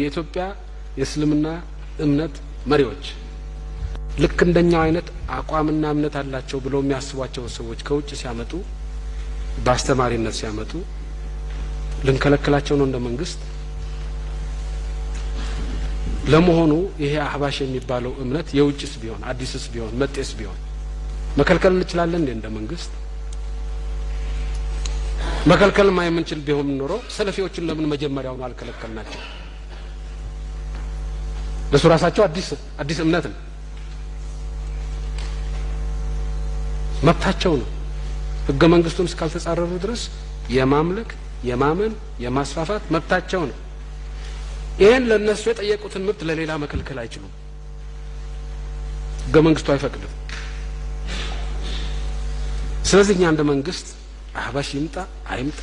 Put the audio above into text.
የኢትዮጵያ የእስልምና እምነት መሪዎች ልክ እንደኛው አይነት አቋምና እምነት አላቸው ብለው የሚያስቧቸው ሰዎች ከውጭ ሲያመጡ በአስተማሪነት ሲያመጡ ልንከለክላቸው ነው እንደ መንግስት? ለመሆኑ ይሄ አህባሽ የሚባለው እምነት የውጭስ ቢሆን አዲስስ ቢሆን መጤስ ቢሆን መከልከል እንችላለን እንደ መንግስት? መከልከል የማይምንችል ቢሆን ኖሮ ሰለፊዎችን ለምን መጀመሪያውን አልከለከልናቸው? ለሱራሳቸው አዲስ እምነት ነው፣ መብታቸው ነው። ህገ መንግስቱን እስካልተጻረሩ ድረስ የማምለክ የማመን የማስፋፋት መብታቸው ነው። ይሄን ለነሱ የጠየቁትን መብት ለሌላ መከልከል አይችሉም። ህገ መንግስቱ አይፈቅድም። ስለዚህ እኛ እንደ መንግስት አህባሽ ይምጣ አይምጣ